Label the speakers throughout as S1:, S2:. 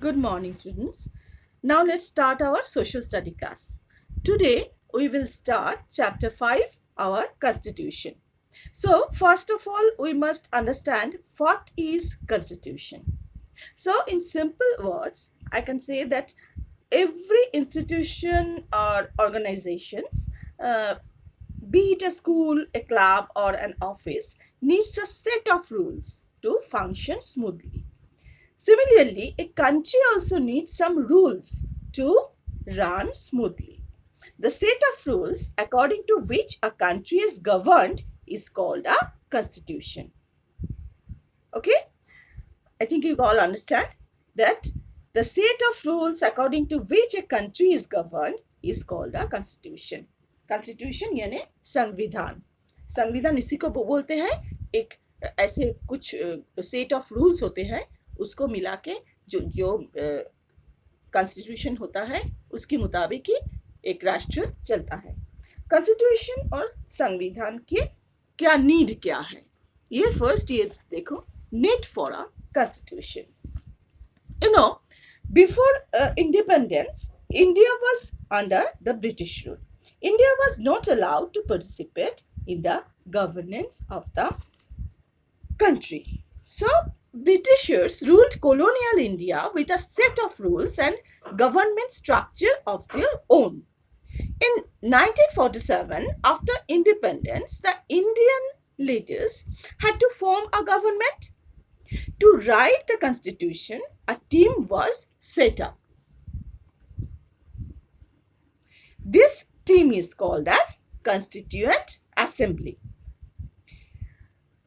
S1: Good morning, students. Now let's start our social study class. Today we will start chapter 5, our Constitution. So, first of all, we must understand what is Constitution. So, in simple words, I can say that every institution or organizations, be it a school, a club, or an office, needs a set of rules to function smoothly. Similarly, a country also needs some rules to run smoothly. The set of rules according to which a country is governed is called a constitution. Okay, I think you all understand that the set of rules according to which a country is governed is called a constitution. Constitution यानी संविधान. संविधान इसी को बोलते हैं. एक ऐसे कुछ सेट ऑफ रूल्स होते हैं, उसको मिला के जो जो कॉन्स्टिट्यूशन होता है उसके मुताबिक ही एक राष्ट्र चलता है. कॉन्स्टिट्यूशन और संविधान के क्या नीड क्या है, ये फर्स्ट ये देखो. Need for a constitution. You know, before independence, India was under the British rule. India was not allowed to participate in the governance of the country. So, Britishers ruled colonial India with a set of rules and government structure of their own. In 1947, after independence, the Indian leaders had to form a government. To write the constitution, a team was set up. This team is called as Constituent Assembly.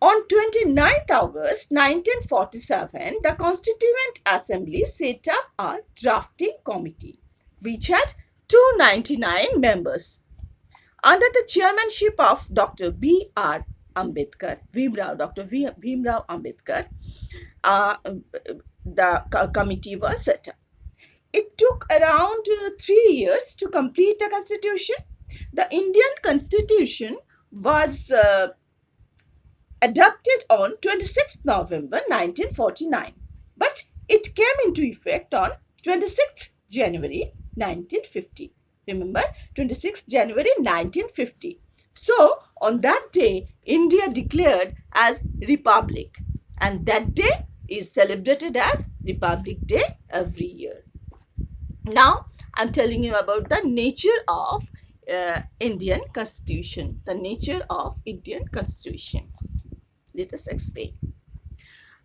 S1: On 29th August 1947, the Constituent Assembly set up a drafting committee, which had 299 members. Under the chairmanship of Dr. B.R. Ambedkar, Dr. Bhimrao Ambedkar, the committee was set up. It took around 3 years to complete the constitution. The Indian constitution was adopted on 26th November 1949, but it came into effect on 26th January 1950. Remember, 26th January 1950. So, on that day, India declared as Republic, and that day is celebrated as Republic Day every year. Now, I'm telling you about the nature of Indian Constitution. The nature of Indian Constitution. Let us explain.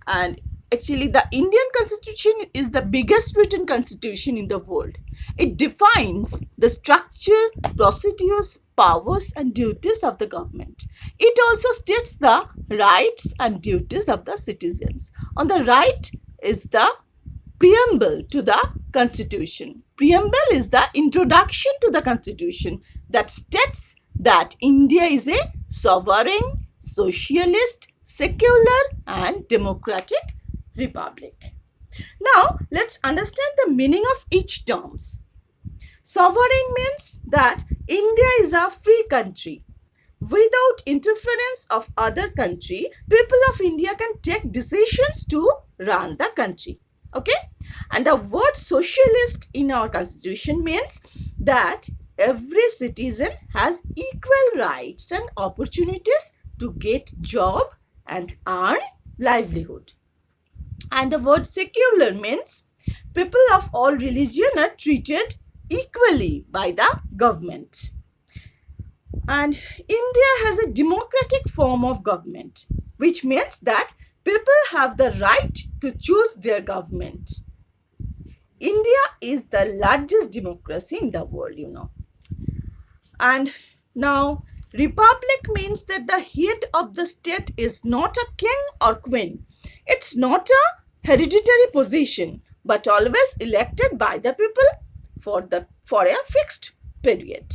S1: And actually, the Indian Constitution is the biggest written constitution in the world. It defines the structure, procedures, powers, and duties of the government. It also states the rights and duties of the citizens. On the right is the preamble to the Constitution. Preamble is the introduction to the Constitution that states that India is a sovereign, socialist, secular, and democratic republic. Now, let's understand the meaning of each terms. Sovereign means that India is a free country. Without interference of other country, people of India can take decisions to run the country. Okay? And the word socialist in our constitution means that every citizen has equal rights and opportunities to get job and earn livelihood. And the word secular means people of all religion are treated equally by the government. And India has a democratic form of government, which means that people have the right to choose their government. India is the largest democracy in the world, you know. And now, republic means that the head of the state is not a king or queen. It's not a hereditary position, but always elected by the people for a fixed period.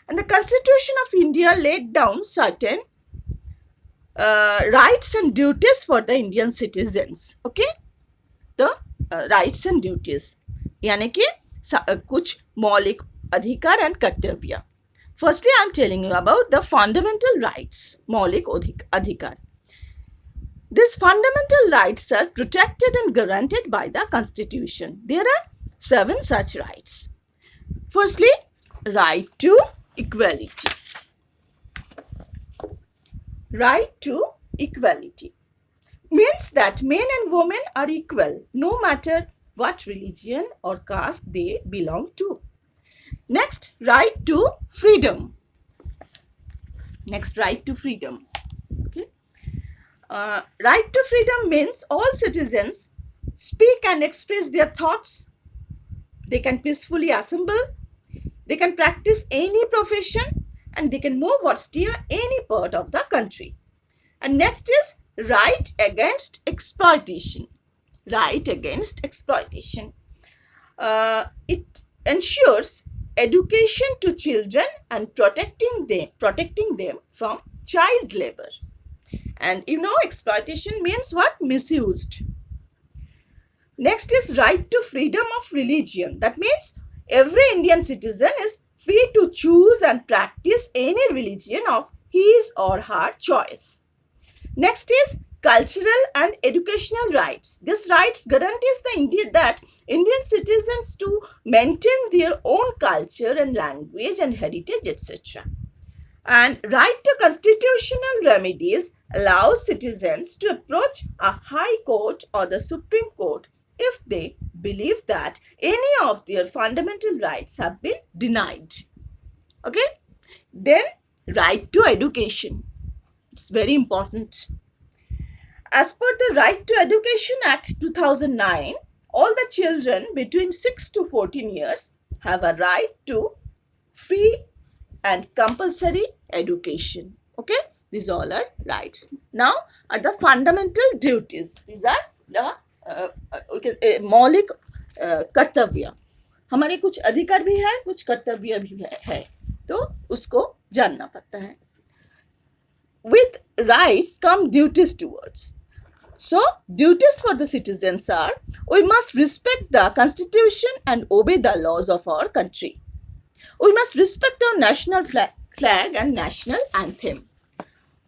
S1: And the Constitution of India laid down certain rights and duties for the Indian citizens. Okay, the rights and duties यानी कि कुछ मौलिक अधिकार and कर्तव्य. Firstly, I'm telling you about the fundamental rights, मौलिक अधिकार. These fundamental rights are protected and guaranteed by the Constitution. There are 7 such rights. Firstly, right to equality. Right to equality means that men and women are equal no matter what religion or caste they belong to. Next, right to freedom. Next, right to freedom. Okay. Right to freedom means all citizens speak and express their thoughts. They can peacefully assemble. They can practice any profession and they can move or steer any part of the country. And next is right against exploitation. Right against exploitation. It ensures education to children and protecting them from child labor. And you know, exploitation means what? Misused. Next is right to freedom of religion. That means every Indian citizen is free to choose and practice any religion of his or her choice. Next is cultural and educational rights. This rights guarantees that Indian citizens to maintain their own culture and language and heritage, etc. And right to constitutional remedies allows citizens to approach a high court or the Supreme Court if they believe that any of their fundamental rights have been denied. Okay? Then, right to education. It's very important. As per the Right to Education Act 2009, all the children between 6 to 14 years have a right to free and compulsory education. Okay? These all are rights. Now, are the fundamental duties. These are the मौलिक कर्तव्य. हमारे कुछ अधिकार भी है, कुछ कर्तव्य भी है, तो उसको जानना पड़ता है. With rights come duties towards. So, duties for the citizens are, we must respect the Constitution and obey the laws of our country. We must respect our national flag and national anthem.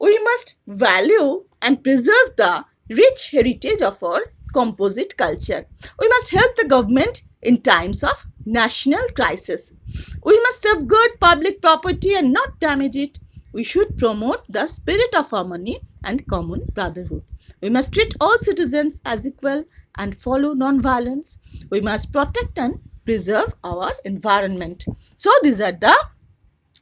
S1: We must value and preserve the rich heritage of our composite culture. We must help the government in times of national crisis. We must safeguard public property and not damage it. We should promote the spirit of harmony and common brotherhood. We must treat all citizens as equal and follow non-violence. We must protect and preserve our environment. So these are the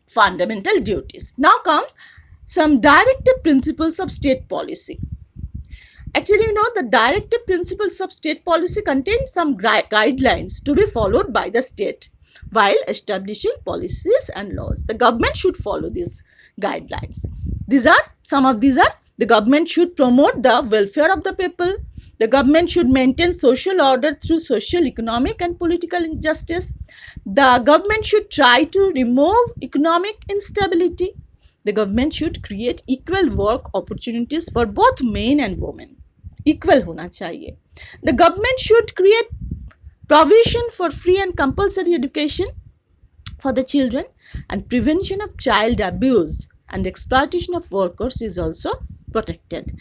S1: fundamental duties. Now comes some directive principles of state policy. Actually, you know, the directive principles of state policy contain some guidelines to be followed by the state while establishing policies and laws. The government should follow these guidelines. Some of these are, the government should promote the welfare of the people. The government should maintain social order through social, economic and political injustice. The government should try to remove economic instability. The government should create equal work opportunities for both men and women. Equal होना चाहिए. The government should create provision for free and compulsory education for the children, and prevention of child abuse and exploitation of workers is also protected.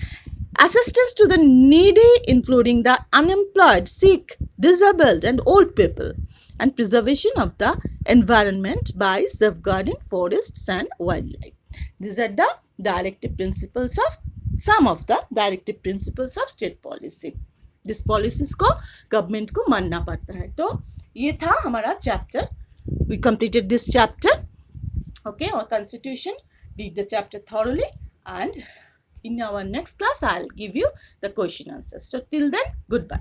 S1: Assistance to the needy, including the unemployed, sick, disabled and old people, and preservation of the environment by safeguarding forests and wildlife. These are the directive principles of some of the directive principles of state policy. This policies को government को मानना पड़ता है. तो ये था हमारा chapter. We completed this chapter. Okay, our constitution. Read the chapter thoroughly, and in our next class I'll give you the question answers. So till then, goodbye.